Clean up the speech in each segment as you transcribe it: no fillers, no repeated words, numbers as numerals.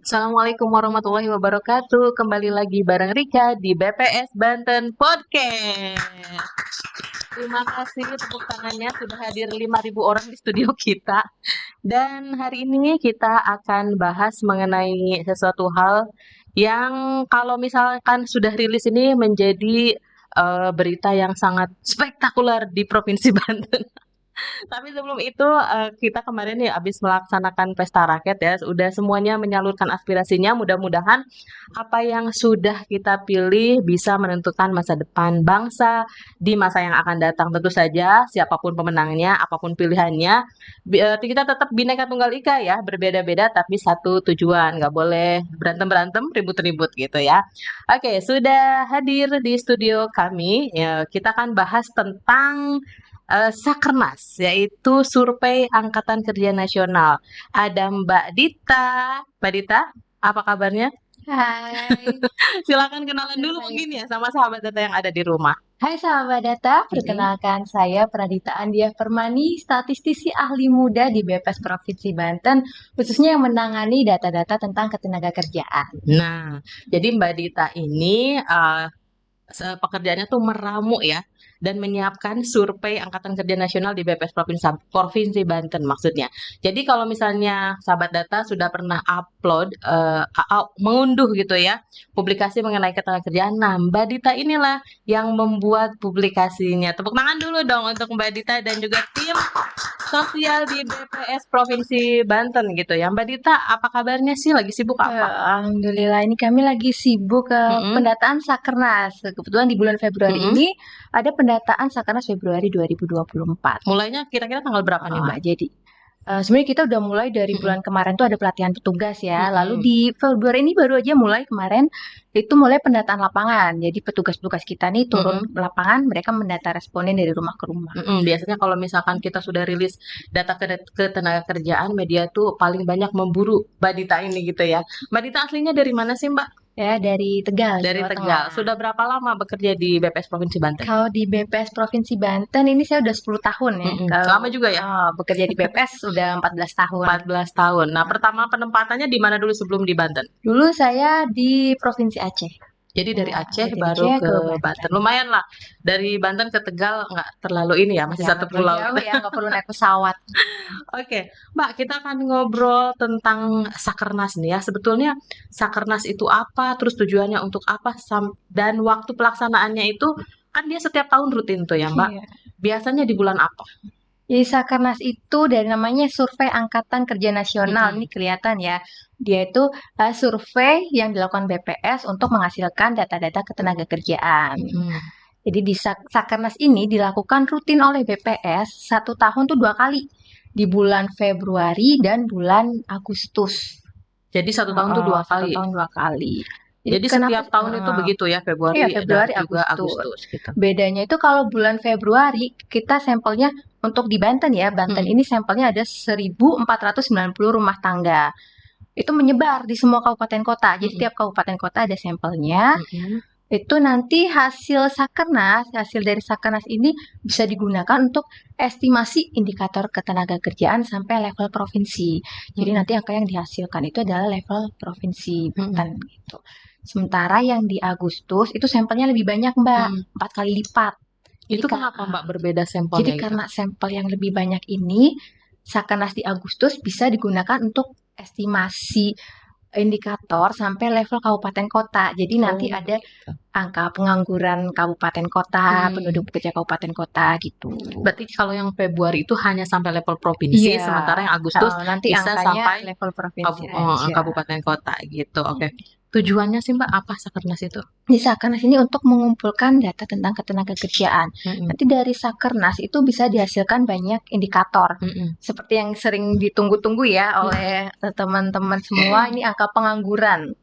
Assalamualaikum warahmatullahi wabarakatuh. Kembali lagi bareng Rika di BPS Banten Podcast. Terima kasih tepuk tangannya sudah hadir 5.000 orang di studio kita. Dan hari ini kita akan bahas mengenai sesuatu hal yang kalau misalkan sudah rilis ini menjadi berita yang sangat spektakuler di Provinsi Banten. Tapi sebelum itu kita kemarin nih habis melaksanakan pesta rakyat ya, udah semuanya menyalurkan aspirasinya. Mudah-mudahan apa yang sudah kita pilih bisa menentukan masa depan bangsa di masa yang akan datang. Tentu saja siapapun pemenangnya, apapun pilihannya, kita tetap Bhinneka Tunggal Ika ya, berbeda-beda tapi satu tujuan. Nggak boleh berantem-berantem, ribut-ribut gitu ya. Oke, sudah hadir di studio kami. Ya, kita akan bahas tentang Sakernas, yaitu Survei Angkatan Kerja Nasional. Ada Mbak Dita. Mbak Dita, apa kabarnya? Hai, Silakan kenalan dulu baik. mungkin ya sama sahabat Data yang ada di rumah. Hai sahabat data, Mm-mm. perkenalkan saya Pradita Andia Permani, statistisi ahli muda di BPS Provinsi Banten, khususnya yang menangani data-data tentang ketenagakerjaan. Nah, jadi Mbak Dita ini pekerjaannya tuh meramu ya dan menyiapkan survei Angkatan Kerja Nasional di BPS Provinsi Banten maksudnya. Jadi kalau misalnya sahabat data sudah pernah upload mengunduh gitu ya publikasi mengenai ketenagakerjaan, nah Mbak Dita inilah yang membuat publikasinya. Tepuk tangan dulu dong untuk Mbak Dita dan juga tim sosial di BPS Provinsi Banten gitu ya. Mbak Dita, apa kabarnya sih? Lagi sibuk apa? Alhamdulillah, ini kami lagi sibuk ke Mm-mm, pendataan Sakernas. Kebetulan di bulan Februari mm-mm. ini ada pendataan Sakernas Februari 2024. Mulainya kira-kira tanggal berapa nih Mbak? Jadi sebenarnya kita udah mulai dari Mm-mm. bulan kemarin tuh ada pelatihan petugas ya. Lalu Mm-mm. di Februari ini baru aja mulai kemarin itu mulai pendataan lapangan. Jadi petugas-petugas kita nih turun Mm-mm. ke lapangan, mereka mendata responden dari rumah ke rumah. Mm-mm. Biasanya kalau misalkan kita sudah rilis data ketenaga kerjaan, media tuh paling banyak memburu Mbak Dita ini gitu ya. Mbak Dita aslinya dari mana sih Mbak? Ya, dari Tegal, Dari Jawa Tegal. Tengah. Sudah berapa lama bekerja di BPS Provinsi Banten? Kalau di BPS Provinsi Banten ini saya udah 10 tahun ya. Mm-mm. Kalau Lama juga ya? bekerja di BPS udah 14 tahun. 14 tahun. Nah, pertama penempatannya di mana dulu sebelum di Banten? Dulu saya di Provinsi Aceh. Jadi dari Ya, Aceh dari baru Aceh ke ke Banten. Banten. Lumayan lah. Dari Banten ke Tegal nggak terlalu ini ya, masih Ya, satu nggak perlu pulau jauh gitu. ya, nggak perlu naik pesawat. Oke, Mbak, kita akan ngobrol tentang Sakernas nih ya. Sebetulnya Sakernas itu apa, terus tujuannya untuk apa, dan waktu pelaksanaannya itu kan dia setiap tahun rutin tuh ya, Mbak. Iya. Biasanya di bulan apa? Jadi Sakernas itu dari namanya Survei Angkatan Kerja Nasional. Ini Mm-mm. kelihatan ya. Dia itu survei yang dilakukan BPS untuk menghasilkan data-data ketenagakerjaan. Mm-mm. Jadi di Sakernas ini dilakukan rutin oleh BPS satu tahun tuh 2 kali. Di bulan Februari dan bulan Agustus. Jadi satu tahun tuh dua Satu kali. tahun 2 kali. Jadi Jadi kenapa? setiap tahun itu begitu ya, Iya, Februari dan Februari, juga Agustus. Agustus gitu. Bedanya itu kalau bulan Februari kita sampelnya untuk di Banten ya. Banten Mm-mm. ini sampelnya ada 1.490 rumah tangga. Itu menyebar di semua kabupaten kota. Jadi Mm-mm. setiap kabupaten kota ada sampelnya. Mm-mm. Itu nanti hasil dari Sakernas ini bisa digunakan untuk estimasi indikator ketenaga kerjaan sampai level provinsi. Jadi Mm-mm. nanti angka yang dihasilkan itu adalah level provinsi Mm-mm. Banten gitu. Sementara yang di Agustus itu sampelnya lebih banyak Mbak, Mm. 4 kali lipat. Jadi, Itu kenapa Mbak berbeda jadi sampelnya itu? karena sampel yang lebih banyak ini, Sakernas di Agustus bisa digunakan untuk estimasi indikator sampai level kabupaten kota. Jadi nanti Oh, ada begitu. angka pengangguran kabupaten kota, Hmm. penduduk bekerja kabupaten kota gitu. Berarti kalau yang Februari itu hanya sampai level provinsi, Iya, sementara yang Agustus nanti bisa angkanya sampai level provinsi aja. kabupaten kota gitu. Oke. Tujuannya sih Mbak apa Sakernas itu? Di Sakernas ini untuk mengumpulkan data tentang ketenagakerjaan. Mm-mm. Nanti dari Sakernas itu bisa dihasilkan banyak indikator. Mm-mm. Seperti yang sering ditunggu-tunggu ya oleh teman-teman semua, ini angka pengangguran.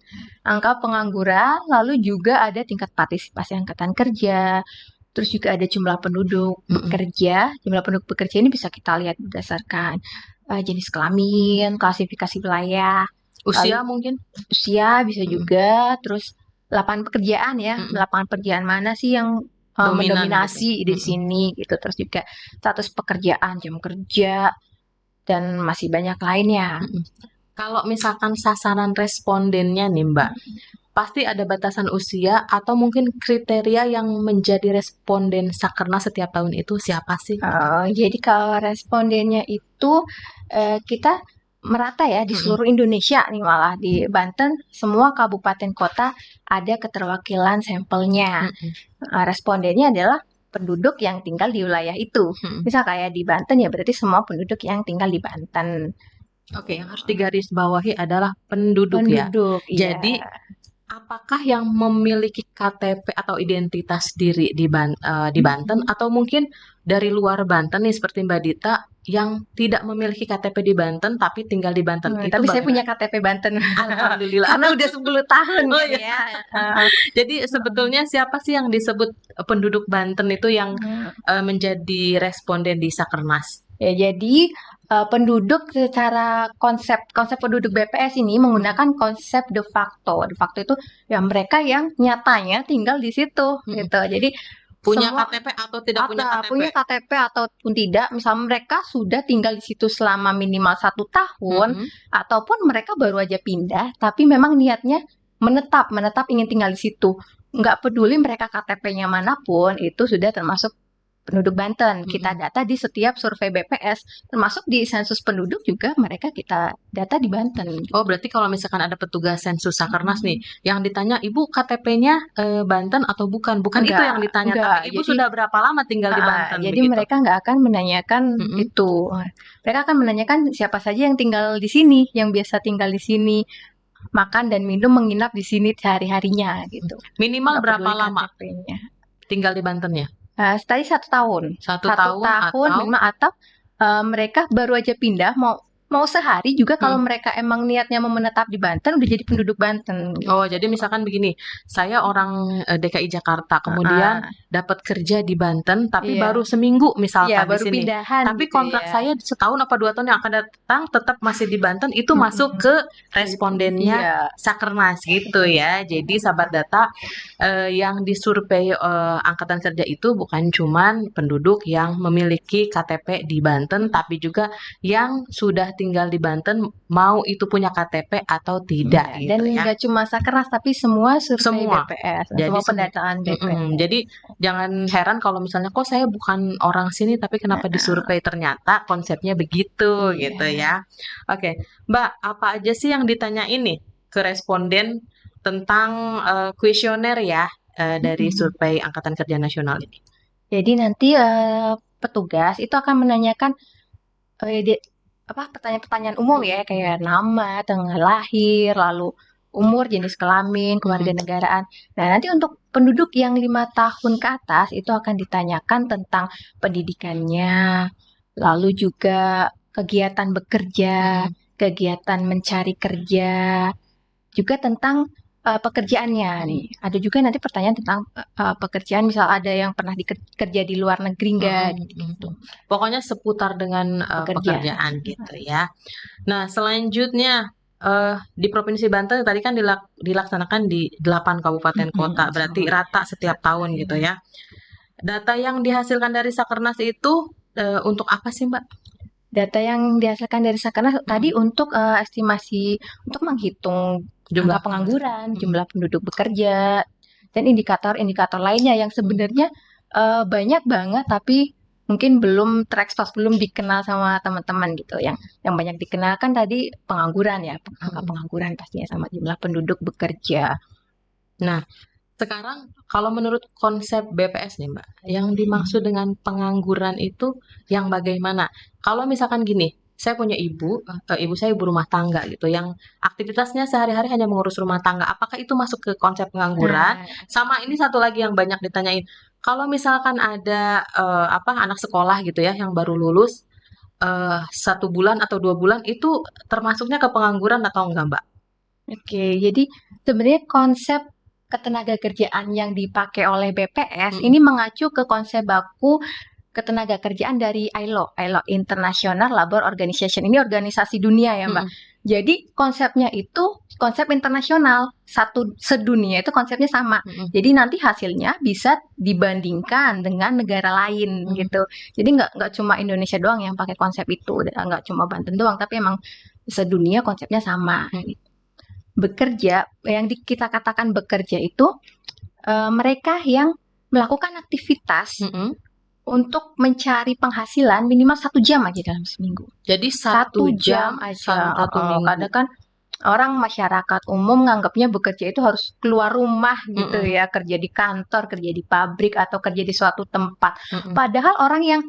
Angka pengangguran, lalu juga ada tingkat partisipasi angkatan kerja, terus juga ada jumlah penduduk Mm-mm. bekerja. Jumlah penduduk bekerja ini bisa kita lihat berdasarkan jenis kelamin, klasifikasi wilayah, lalu Usia mungkin? usia bisa Mm-mm. juga, terus lapangan pekerjaan ya, Mm-mm. lapangan pekerjaan mana sih yang Dominan gitu. mendominasi di Mm-mm. sini gitu, terus juga status pekerjaan, jam kerja, dan masih banyak lainnya. Mm-mm. Kalau misalkan sasaran respondennya nih Mbak, pasti ada batasan usia atau mungkin kriteria yang menjadi responden Sakernas setiap tahun itu siapa sih? Jadi kalau respondennya itu kita merata ya di Mm-mm. seluruh Indonesia nih, malah di Banten semua kabupaten kota ada keterwakilan sampelnya. Mm-mm. Respondennya adalah penduduk yang tinggal di wilayah itu. Mm-mm. Misal kayak di Banten ya berarti semua penduduk yang tinggal di Banten. Oke, yang harus digarisbawahi adalah penduduk ya. Penduduk, iya. Jadi, apakah yang memiliki KTP atau identitas diri di Banten atau mungkin dari luar Banten nih seperti Mbak Dita yang tidak memiliki KTP di Banten tapi tinggal di Banten itu Tapi saya punya bagaimana? KTP Banten Alhamdulillah. karena udah 10 tahun Oh kan ya. ya. Heeh. Jadi sebetulnya siapa sih yang disebut penduduk Banten itu yang Hmm. menjadi responden di Sakernas? Ya, jadi penduduk secara konsep penduduk BPS ini menggunakan konsep de facto. De facto itu ya mereka yang nyatanya tinggal di situ gitu. Jadi Punya semua KTP atau tidak punya KTP? punya KTP ataupun tidak, misalnya mereka sudah tinggal di situ selama minimal 1 tahun, Mm-mm. ataupun mereka baru aja pindah, tapi memang niatnya menetap ingin tinggal di situ. Nggak peduli mereka KTP-nya manapun, itu sudah termasuk penduduk Banten. Kita data di setiap survei BPS, termasuk di sensus penduduk juga mereka kita data di Banten. Oh, berarti kalau misalkan ada petugas sensus Sakernas nih, yang ditanya, Ibu KTP-nya Banten atau bukan? Bukan itu yang ditanya, enggak. tapi Ibu Jadi sudah berapa lama tinggal di Banten, jadi begitu? mereka nggak akan menanyakan Mm-mm. itu. Mereka akan menanyakan siapa saja yang tinggal di sini, yang biasa tinggal di sini, makan dan minum, menginap di sini sehari-harinya gitu. Minimal Nggak berapa peduli lama KTP-nya. tinggal di Bantennya? Tadi 1 tahun. 1 tahun atau? Minimal, atau mereka baru aja pindah, mau sehari juga kalau mereka emang niatnya mau menetap di Banten udah jadi penduduk Banten. Gitu. Oh, jadi misalkan begini, saya orang DKI Jakarta, kemudian dapat kerja di Banten, tapi Iya. baru seminggu misalkan Iya, di baru sini. pindahan Tapi gitu kontrak ya. saya setahun apa 2 tahun yang akan datang tetap masih di Banten, itu masuk ke respondennya Iya. Sakernas gitu ya. Jadi sahabat data yang disurvei Angkatan Kerja itu bukan cuman penduduk yang memiliki KTP di Banten, tapi juga yang sudah tinggal di Banten mau itu punya KTP atau tidak Iya, dan gitu ya. nggak cuma Sakernas tapi semua survei Semua. BPS, Jadi semua pendataan BPS. Jadi jangan heran kalau misalnya kok saya bukan orang sini tapi kenapa disurvei, ternyata konsepnya begitu Iya. gitu ya. Oke, Mbak, apa aja sih yang ditanya ini ke responden tentang kuesioner ya dari survei Angkatan Kerja Nasional ini? Jadi nanti petugas itu akan menanyakan pertanyaan-pertanyaan umum ya, kayak nama, tanggal lahir, lalu umur, jenis kelamin, kewarganegaraan. Nah, nanti untuk penduduk yang 5 tahun ke atas itu akan ditanyakan tentang pendidikannya, lalu juga kegiatan bekerja, kegiatan mencari kerja, juga tentang pekerjaannya nih. Ada juga nanti pertanyaan tentang pekerjaan, misal ada yang pernah kerja di luar negeri enggak gitu. Pokoknya seputar dengan pekerjaan gitu ya. Nah, selanjutnya di Provinsi Banten tadi kan dilaksanakan di 8 kabupaten kota, berarti rata setiap tahun gitu ya. Data yang dihasilkan dari Sakernas itu untuk apa sih, Mbak? Data yang dihasilkan dari Sakernas tadi untuk estimasi, untuk menghitung jumlah pengangguran, jumlah penduduk bekerja, dan indikator-indikator lainnya yang sebenarnya banyak banget tapi mungkin belum terekspos, belum dikenal sama teman-teman gitu. Yang banyak dikenal kan tadi pengangguran ya, angka pengangguran pastinya, sama jumlah penduduk bekerja. Nah, sekarang kalau menurut konsep BPS nih Mbak, yang dimaksud dengan pengangguran itu yang bagaimana? Kalau misalkan gini, saya punya ibu saya ibu rumah tangga gitu, yang aktivitasnya sehari-hari hanya mengurus rumah tangga. Apakah itu masuk ke konsep pengangguran? Sama ini satu lagi yang banyak ditanyain, kalau misalkan ada anak sekolah gitu ya, yang baru lulus 1 bulan atau 2 bulan, itu termasuknya ke pengangguran atau enggak, Mbak? Oke, jadi sebenarnya konsep ketenaga kerjaan yang dipakai oleh BPS ini mengacu ke konsep baku ketenaga kerjaan dari ILO International Labour Organization. Ini organisasi dunia ya, Mbak. Jadi konsepnya itu konsep internasional, satu sedunia itu konsepnya sama. Jadi nanti hasilnya bisa dibandingkan dengan negara lain gitu. Jadi nggak cuma Indonesia doang yang pakai konsep itu, nggak cuma Banten doang, tapi emang sedunia konsepnya sama. Bekerja, yang kita katakan bekerja itu mereka yang melakukan aktivitas untuk mencari penghasilan minimal 1 jam aja dalam seminggu. Jadi 1 jam aja. Kadang kan orang masyarakat umum nganggapnya bekerja itu harus keluar rumah gitu ya, kerja di kantor, kerja di pabrik atau kerja di suatu tempat. Padahal orang yang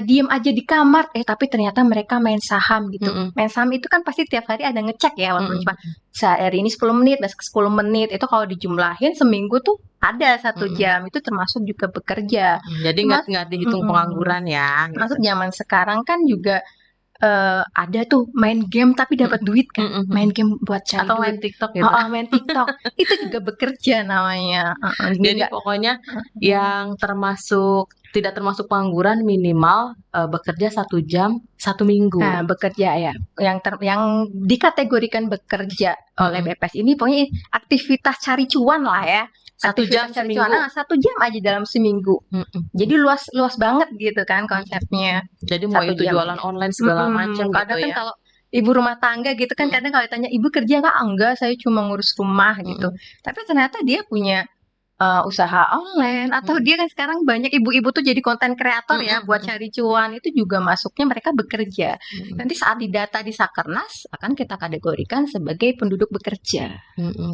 diem aja di kamar, tapi ternyata mereka main saham gitu. Main saham itu kan pasti tiap hari ada ngecek ya, walaupun cuma sehari ini 10 menit, besok 10 menit. Itu kalau dijumlahin seminggu tuh ada 1 jam. Itu termasuk juga bekerja. Jadi nggak dihitung pengangguran ya. Gitu. Masuk zaman sekarang kan juga ada tuh main game tapi dapat duit kan, main game buat cari atau duit. main TikTok gitu. Main TikTok itu juga bekerja namanya. Jadi pokoknya yang tidak termasuk pengangguran minimal bekerja 1 jam 1 minggu. Nah, bekerja ya, yang dikategorikan bekerja oleh BPS ini pokoknya aktivitas cari cuan lah ya. 1 jam seminggu. 1 jam aja dalam seminggu. Jadi luas banget gitu kan konsepnya. Jadi mau itu jualan online segala macam gitu kadang kan ya. kalau ibu rumah tangga gitu kan kadang kalau ditanya ibu kerja nggak, enggak saya cuma ngurus rumah gitu. Tapi ternyata dia punya usaha online atau dia kan sekarang banyak ibu-ibu tuh jadi konten kreator ya buat cari cuan, itu juga masuknya mereka bekerja. Nanti saat didata di Sakernas akan kita kategorikan sebagai penduduk bekerja.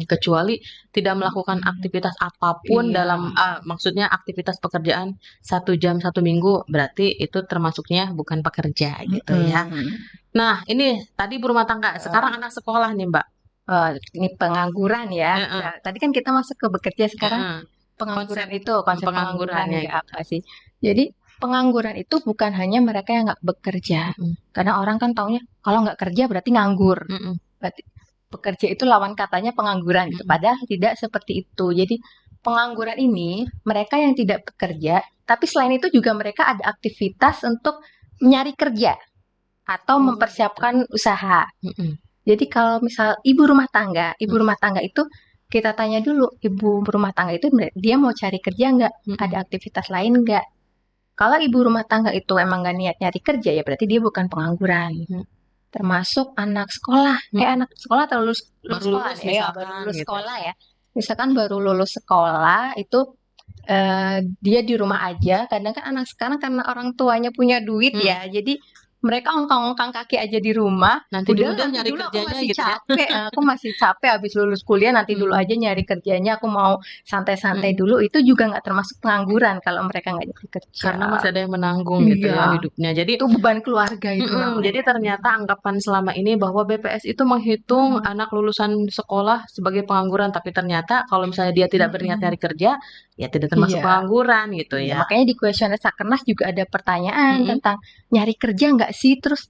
Kecuali tidak melakukan aktivitas apapun dalam maksudnya aktivitas pekerjaan 1 jam 1 minggu, berarti itu termasuknya bukan pekerja gitu ya. Nah ini tadi berumah tangga, sekarang anak sekolah nih Mbak. Ini pengangguran ya. Nah, tadi kan kita masuk ke bekerja, sekarang pengangguran itu konsep penganggurannya apa sih? Jadi pengangguran itu bukan hanya mereka yang nggak bekerja. Karena orang kan taunya kalau nggak kerja berarti nganggur. Berarti bekerja itu lawan katanya pengangguran gitu. Padahal tidak seperti itu. Jadi pengangguran ini mereka yang tidak bekerja, tapi selain itu juga mereka ada aktivitas untuk mencari kerja atau mempersiapkan usaha. Jadi kalau misal ibu rumah tangga itu kita tanya dulu, ibu rumah tangga itu dia mau cari kerja nggak? Ada aktivitas lain nggak? Kalau ibu rumah tangga itu emang nggak niat nyari kerja ya berarti dia bukan pengangguran. Termasuk anak sekolah, anak sekolah atau lulus sekolah ya, baru lulus sekolah ya. Misalkan baru lulus sekolah itu dia di rumah aja. Kadang kan anak sekarang karena orang tuanya punya duit ya, jadi mereka ongkang-ongkang kaki aja di rumah. Nanti dulu nyari kerjanya gitu ya. Aku masih capek habis lulus kuliah, nanti dulu aja nyari kerjanya. Aku mau santai-santai dulu. Itu juga nggak termasuk pengangguran kalau mereka nggak nyari kerja. Karena masih ada yang menanggung gitu ya hidupnya. Jadi itu beban keluarga itu. Jadi ternyata anggapan selama ini bahwa BPS itu menghitung anak lulusan sekolah sebagai pengangguran, tapi ternyata kalau misalnya dia tidak berniat nyari kerja, ya tidak termasuk pengangguran gitu ya. Makanya di kuesioner Sakernas juga ada pertanyaan tentang nyari kerja nggak sih, terus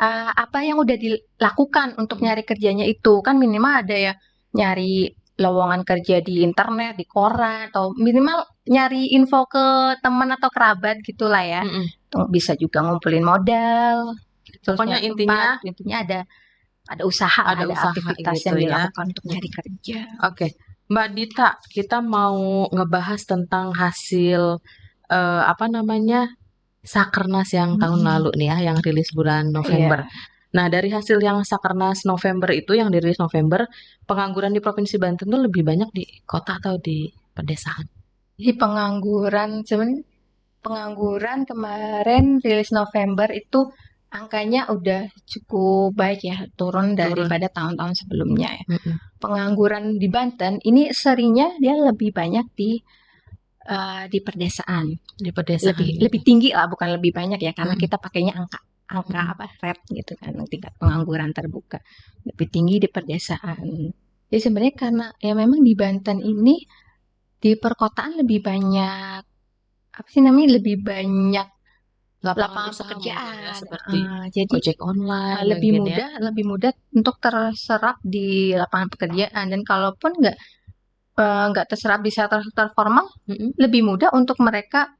apa yang udah dilakukan untuk nyari kerjanya itu. Kan minimal ada ya nyari lowongan kerja di internet, di koran, atau minimal nyari info ke teman atau kerabat gitulah ya. Bisa juga ngumpulin modal. Pokoknya intinya ada usaha, ada aktivitas gitu yang dilakukan untuk nyari kerja. Oke. Mbak Dita, kita mau ngebahas tentang hasil Sakernas yang tahun lalu nih ya, yang rilis bulan November. Nah, dari hasil yang Sakernas November itu, yang dirilis November, pengangguran di Provinsi Banten itu lebih banyak di kota atau di pedesaan? Jadi pengangguran kemarin rilis November itu angkanya udah cukup baik ya, turun daripada tahun-tahun sebelumnya ya. Pengangguran di Banten ini serinya dia lebih banyak di pedesaan. Lebih tinggi lah, bukan lebih banyak ya, karena kita pakainya angka rate gitu kan, tingkat pengangguran terbuka lebih tinggi di pedesaan. Jadi sebenarnya karena ya memang di Banten ini di perkotaan lebih banyak lebih banyak lapangan pekerjaan ya, seperti jadi ojek online lebih mudah untuk terserap di lapangan pekerjaan. Dan kalaupun nggak terserap di sektor formal, lebih mudah untuk mereka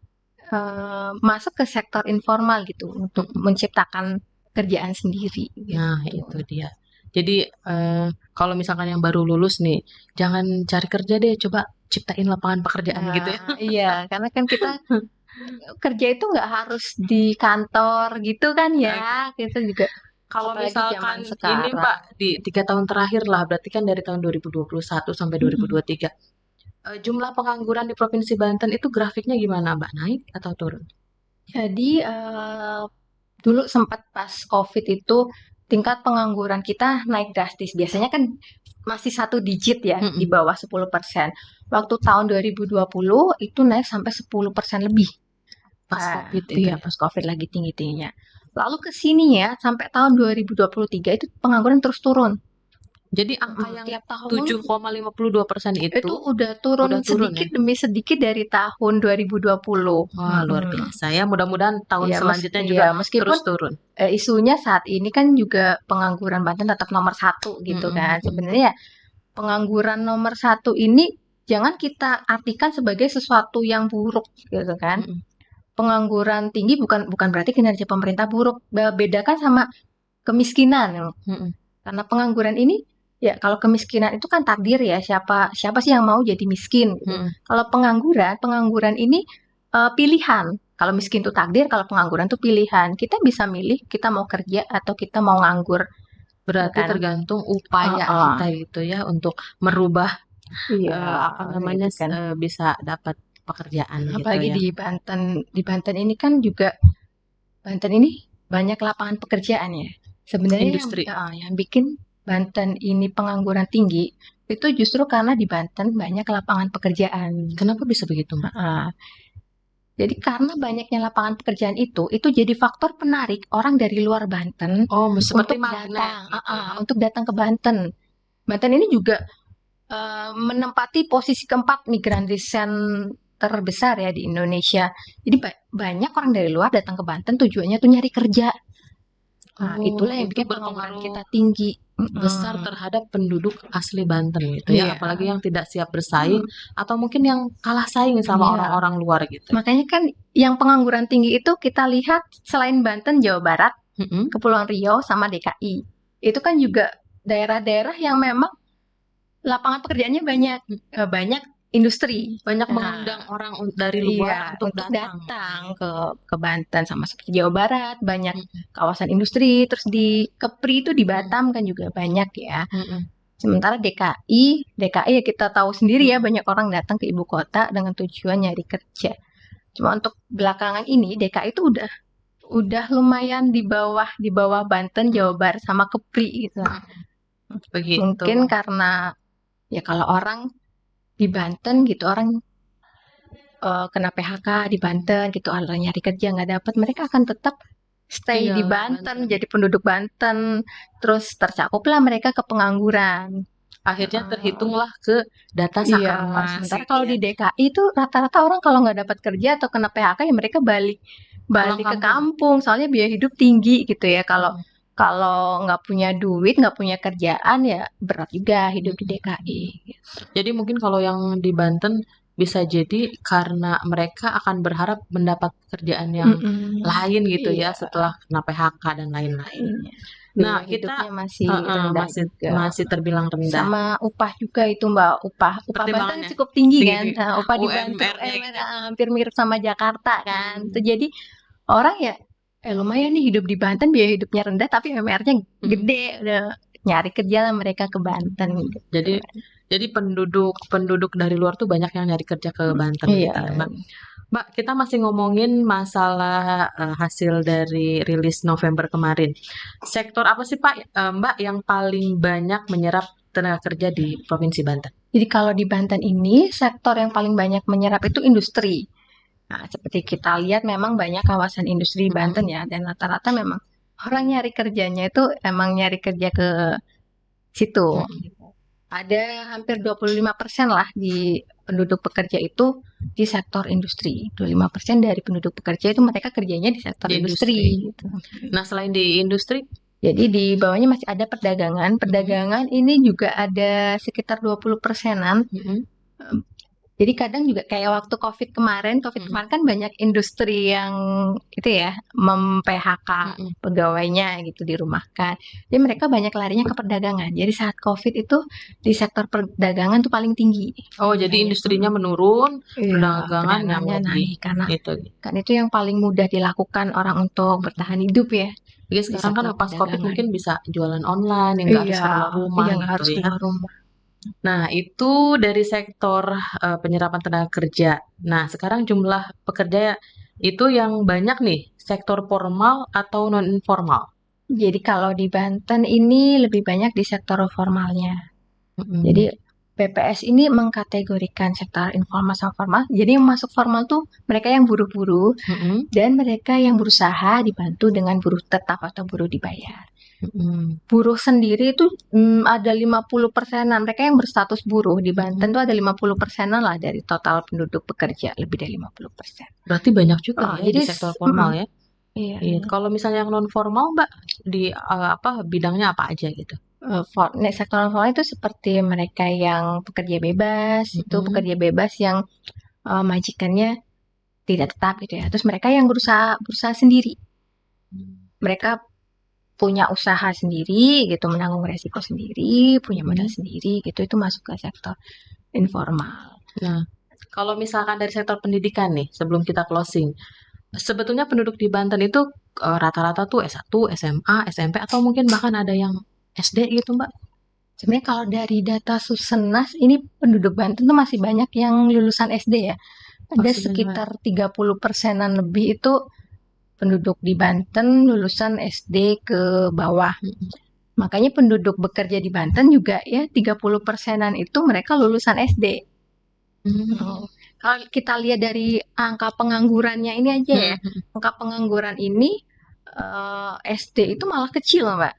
masuk ke sektor informal gitu untuk menciptakan kerjaan sendiri. Nah, itu dia. Jadi kalau misalkan yang baru lulus nih, jangan cari kerja deh, coba ciptain lapangan pekerjaan gitu ya. Nah, iya, karena kan kita kerja itu nggak harus di kantor gitu kan ya. Kita juga Kalau apalagi misalkan zaman ini sekarang. Mbak, di 3 tahun terakhir lah, berarti kan dari tahun 2021 sampai Mm-mm. 2023, jumlah pengangguran di Provinsi Banten itu grafiknya gimana Mbak? Naik atau turun? Jadi dulu sempat pas COVID itu tingkat pengangguran kita naik drastis. Biasanya kan masih satu digit ya, di Mm-mm. bawah 10%. Waktu tahun 2020 itu naik sampai 10% lebih. Pas Nah, COVID itu iya, ya. pas COVID lagi tinggi-tingginya. Lalu ke sini ya, sampai tahun 2023 itu pengangguran terus turun. Jadi angka yang Tiap tahun 7,52% itu itu udah turun udah turun sedikit ya. demi sedikit dari tahun 2020. Wah, luar biasa ya. Mudah-mudahan tahun Ya, selanjutnya juga ya, meskipun terus turun. isunya saat ini kan juga pengangguran Banten tetap nomor satu gitu Mm-mm, kan. mm-mm, Sebenarnya ya, pengangguran nomor satu ini jangan kita artikan sebagai sesuatu yang buruk gitu kan. mm-mm, Pengangguran tinggi bukan bukan berarti kinerja pemerintah buruk. Bedakan sama kemiskinan. mm-mm, Karena pengangguran ini ya kalau kemiskinan itu kan takdir ya, siapa siapa sih yang mau jadi miskin gitu. mm-mm. Kalau pengangguran ini pilihan. Kalau miskin itu takdir, kalau pengangguran itu pilihan. Kita bisa milih kita mau kerja atau kita mau nganggur, gitu Berarti kan. tergantung upaya Heeh. kita gitu ya untuk merubah Iya, apa namanya gitu kan. bisa dapat pekerjaan gitu Apalagi ya. Di Banten ini kan juga Banten ini banyak lapangan pekerjaan ya. Sebenarnya Industri. yang bikin Banten ini pengangguran tinggi itu justru karena di Banten banyak lapangan pekerjaan. Kenapa bisa begitu, Mbak? Heeh. Jadi karena banyaknya lapangan pekerjaan itu jadi faktor penarik orang dari luar Banten Oh, seperti untuk magnet datang, gitu ya. untuk datang ke Banten. Banten ini juga menempati posisi keempat migran recent terbesar ya di Indonesia. Jadi banyak orang dari luar datang ke Banten tujuannya tuh nyari kerja. Nah, Oh, itulah yang itu bikin pengangguran berpengaruh kita tinggi. besar Mm-mm. terhadap penduduk asli Banten gitu ya, Iya, apalagi yang tidak siap bersaing mm, atau mungkin yang kalah saing sama iya. orang-orang luar gitu. Makanya kan yang pengangguran tinggi itu kita lihat selain Banten, Jawa Barat, Mm-mm. Kepulauan Riau, sama DKI. Itu kan juga daerah-daerah yang memang lapangan pekerjaannya banyak, banyak industri. Banyak mengundang Nah, orang dari luar iya, untuk untuk datang. datang ke Banten sama seperti Jawa Barat, banyak Mm-mm. kawasan industri, terus di Kepri itu di Mm-mm. Batam kan juga banyak ya. Mm-mm. Sementara DKI ya kita tahu sendiri ya Mm-mm. banyak orang datang ke ibu kota dengan tujuan nyari kerja. Cuma untuk belakangan ini DKI itu udah lumayan di bawah Banten, Jawa Barat sama Kepri gitu. Begitu. Mungkin karena ya kalau orang di Banten gitu orang kena PHK di Banten gitu orang nyari kerja nggak dapat mereka akan tetap stay di Tinggal di Banten Banten. jadi penduduk Banten terus tercapuplah mereka ke pengangguran. Akhirnya Heeh. terhitunglah ke data Iya, Sakernas sementara gitu kalau ya. di DKI itu rata-rata orang kalau nggak dapat kerja atau kena PHK ya mereka balik Pulang balik ke kampung. kampung soalnya biaya hidup tinggi gitu ya. Kalau Mm-mm. kalau nggak punya duit, nggak punya kerjaan ya berat juga hidup di Mm-mm. DKI. Jadi mungkin kalau yang di Banten bisa jadi karena mereka akan berharap mendapat pekerjaan yang Mm-mm. lain gitu ya Iya, setelah kena PHK dan lain-lain. iya. Nah, Biaya kita hidupnya masih rendah masih juga. masih terbilang rendah. Sama upah juga itu Mbak, upah Banten Pertimbangannya cukup tinggi kan. tinggi Nah, upah di Banten UMR-nya UMR gitu. hampir mirip sama Jakarta kan. Itu Hmm. jadi orang ya lumayan nih hidup di Banten biaya hidupnya rendah tapi UMR-nya Mm-mm. gede. Udah nyari kerja lah mereka ke Banten gitu. Jadi jadi penduduk dari luar tuh banyak yang nyari kerja ke Banten Iya. gitu ya, Mbak. Mbak, kita masih ngomongin masalah hasil dari rilis November kemarin. Sektor apa sih Pak, Mbak, yang paling banyak menyerap tenaga kerja di Provinsi Banten? Jadi kalau di Banten ini sektor yang paling banyak menyerap itu industri. Nah, seperti kita lihat memang banyak kawasan industri di Mm-mm. Banten ya dan rata-rata memang orang nyari kerjanya itu emang nyari kerja ke situ. Mm-mm. Ada hampir 25% lah di penduduk pekerja itu di sektor industri. 25% dari penduduk pekerja itu mereka kerjanya di sektor Di industri industri. gitu. Nah, selain di industri, Jadi di bawahnya masih ada perdagangan. mm-mm. Perdagangan ini juga ada sekitar 20%-an. Mm-mm. Jadi kadang juga kayak waktu COVID kemarin kan banyak industri yang itu ya, mem-PHK pegawainya gitu, dirumahkan. Jadi mereka banyak larinya ke perdagangan. Jadi saat COVID itu di sektor perdagangan tuh paling tinggi. Oh, jadi industrinya menurun, Iya, perdagangan yang perdagangannya lebih naik karena itu. kan itu yang paling mudah dilakukan orang untuk bertahan hidup ya. Jadi sekarang kan sektor pas COVID perdagangan. mungkin bisa jualan online yang nggak harus Iya, keluar rumah iya nggak gitu harus ya. keluar rumah. Nah, itu dari sektor penyerapan tenaga kerja. Nah, sekarang jumlah pekerja itu yang banyak nih, sektor formal atau non-informal? Jadi kalau di Banten ini lebih banyak di sektor formalnya. Jadi BPS ini mengkategorikan sektor informal sama formal. Jadi yang masuk formal tuh mereka yang buruh-buruh dan mereka yang berusaha dibantu dengan buruh tetap atau buruh dibayar. Buruh sendiri itu ada 50%-an. Mereka yang berstatus buruh di Banten tuh ada 50%-an lah dari total penduduk pekerja, lebih dari 50%. Berarti banyak juga ya jadi di sektor formal ya. Iya. Kalau misalnya yang non formal, Mbak, di bidangnya apa aja gitu? Sektor non formal itu seperti mereka yang pekerja bebas, itu pekerja bebas yang majikannya tidak tetap gitu ya. Terus mereka yang berusaha sendiri. Mereka punya usaha sendiri gitu, menanggung resiko sendiri, punya modal sendiri gitu, itu masuk ke sektor informal. Nah, kalau misalkan dari sektor pendidikan nih, sebelum kita closing, sebetulnya penduduk di Banten itu rata-rata tuh S1, SMA, SMP, atau mungkin bahkan ada yang SD gitu, Mbak? Sebenarnya kalau dari data Susenas, ini penduduk Banten tuh masih banyak yang lulusan SD ya. Ada sekitar 30%-an lebih itu penduduk di Banten lulusan SD ke bawah. Makanya penduduk bekerja di Banten juga ya 30%-an itu mereka lulusan SD. Kalau kita lihat dari angka penganggurannya ini aja ya, angka pengangguran ini SD itu malah kecil, Mbak.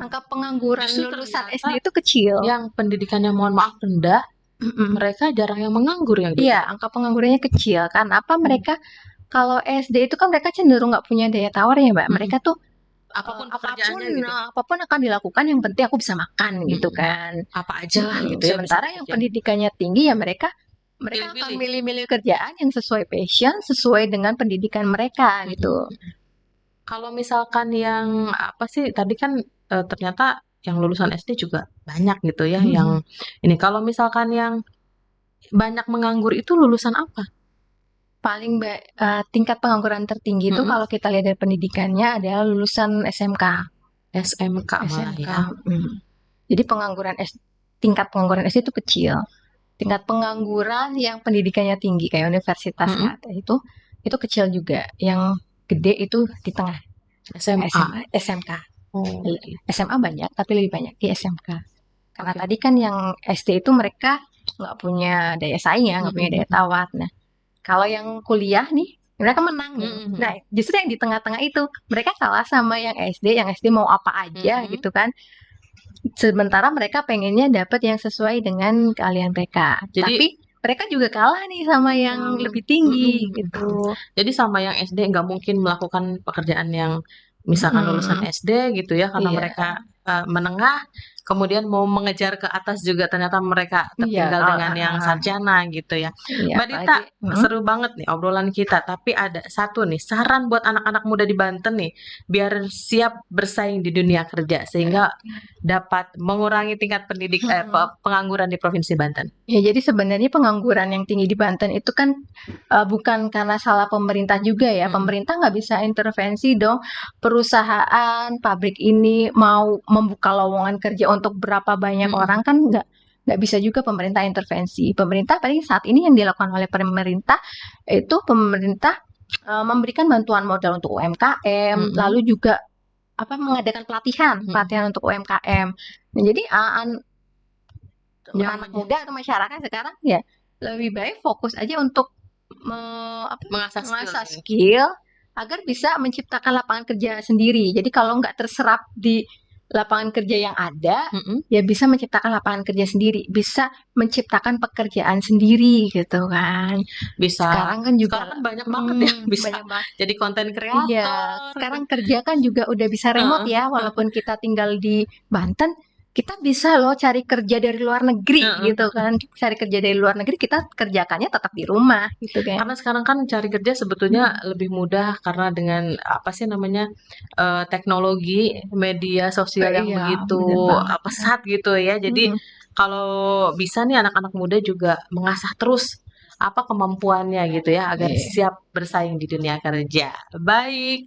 Angka pengangguran lulusan SD itu kecil. Yang pendidikannya mohon maaf rendah, mereka jarang yang menganggur ya. Iya, angka penganggurannya kecil. Karena apa? Mereka kalau SD itu kan mereka cenderung nggak punya daya tawar ya, Mbak. Mereka tuh apapun akan dilakukan, yang penting aku bisa makan gitu kan. Apa aja lah gitu ya. Sementara yang pendidikannya tinggi ya mereka akan milih-milih kerjaan yang sesuai passion, sesuai dengan pendidikan mereka gitu. Kalau misalkan yang apa sih tadi kan ternyata yang lulusan SD juga banyak gitu ya yang ini. Kalau misalkan yang banyak menganggur itu lulusan apa? Paling tingkat pengangguran tertinggi itu kalau kita lihat dari pendidikannya adalah lulusan SMK. SMK malah ya. Jadi tingkat pengangguran SD itu kecil. Tingkat pengangguran yang pendidikannya tinggi kayak universitas itu kecil juga. Yang gede itu di tengah. SMK. SMA banyak, tapi lebih banyak di SMK. Karena tadi kan yang SD itu mereka nggak punya daya saing ya, nggak punya daya tawar. Nah, kalau yang kuliah nih, mereka menang nih. Nah, justru yang di tengah-tengah itu, mereka kalah sama yang SD mau apa aja gitu kan. Sementara mereka pengennya dapat yang sesuai dengan keahlian mereka. Tapi mereka juga kalah nih sama yang lebih tinggi gitu. Jadi sama yang SD nggak mungkin melakukan pekerjaan yang misalkan lulusan SD gitu ya, karena mereka menengah, kemudian mau mengejar ke atas juga ternyata mereka tertinggal dengan yang sarjana gitu ya. Mbak Dita, seru banget nih obrolan kita, tapi ada satu nih saran buat anak-anak muda di Banten nih, biar siap bersaing di dunia kerja sehingga dapat mengurangi tingkat pengangguran di Provinsi Banten. Ya, jadi sebenarnya pengangguran yang tinggi di Banten itu kan bukan karena salah pemerintah juga ya. Pemerintah nggak bisa intervensi dong. Perusahaan, pabrik ini mau membuka lowongan kerja untuk berapa banyak orang kan nggak bisa juga pemerintah intervensi. Pemerintah paling saat ini yang dilakukan oleh pemerintah itu pemerintah memberikan bantuan modal untuk UMKM, lalu juga mengadakan pelatihan untuk UMKM. Nah, jadi anak muda atau masyarakat sekarang ya lebih baik fokus aja untuk mengasah skill agar bisa menciptakan lapangan kerja sendiri. Jadi kalau nggak terserap di lapangan kerja yang ada, ya bisa menciptakan lapangan kerja sendiri, bisa menciptakan pekerjaan sendiri gitu kan. Bisa. Sekarang kan juga banyak banget ya bisa jadi konten kreator. Iya, sekarang kerja kan juga udah bisa remote ya, walaupun kita tinggal di Banten, kita bisa loh cari kerja dari luar negeri gitu kan. Cari kerja dari luar negeri kita kerjakannya tetap di rumah gitu kan. Karena sekarang kan cari kerja sebetulnya lebih mudah karena dengan apa sih namanya teknologi media sosial yang Iya, begitu bener banget. pesat gitu ya. Jadi kalau bisa nih anak-anak muda juga mengasah terus apa kemampuannya gitu ya agar Iya. siap bersaing di dunia kerja. Baik.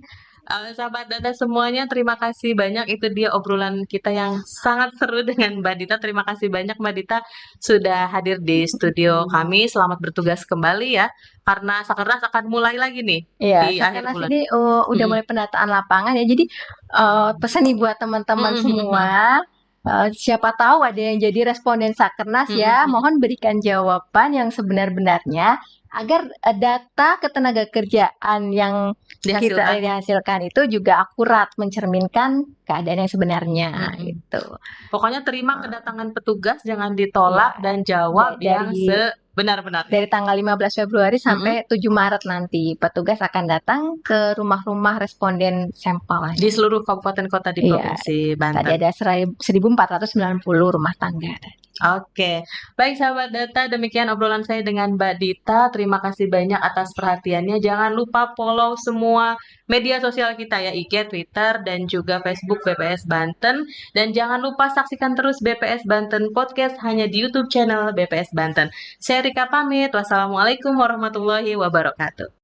Sahabat Data semuanya, terima kasih banyak. Itu dia obrolan kita yang sangat seru dengan Mbak Dita. Terima kasih banyak Mbak Dita sudah hadir di studio kami. Selamat bertugas kembali ya. Karena Sakernas akan mulai lagi nih Iya, di akhir Sakernas bulan. ini udah Mm-mm. mulai penataan lapangan ya. Jadi pesan nih buat teman-teman semua, siapa tahu ada yang jadi responden Sakernas ya, mohon berikan jawaban yang sebenar-benarnya agar data ketenagakerjaan yang kita Dihasilkan. hasilkan itu juga akurat mencerminkan keadaan yang sebenarnya gitu. Pokoknya terima kedatangan petugas, jangan ditolak Iya, dan jawab yang dari sebenar-benarnya. dari tanggal 15 Februari sampai 7 Maret nanti petugas akan datang ke rumah-rumah responden sampel. Di seluruh kabupaten kota di Iya, Provinsi tadi Banten. ada 1.490 rumah tangga. Oke, baik sahabat Data, demikian obrolan saya dengan Mbak Dita. Terima kasih banyak atas perhatiannya. Jangan lupa follow semua media sosial kita ya, IG, Twitter, dan juga Facebook BPS Banten. Dan jangan lupa saksikan terus BPS Banten Podcast hanya di YouTube channel BPS Banten. Saya Rika pamit. Wassalamualaikum warahmatullahi wabarakatuh.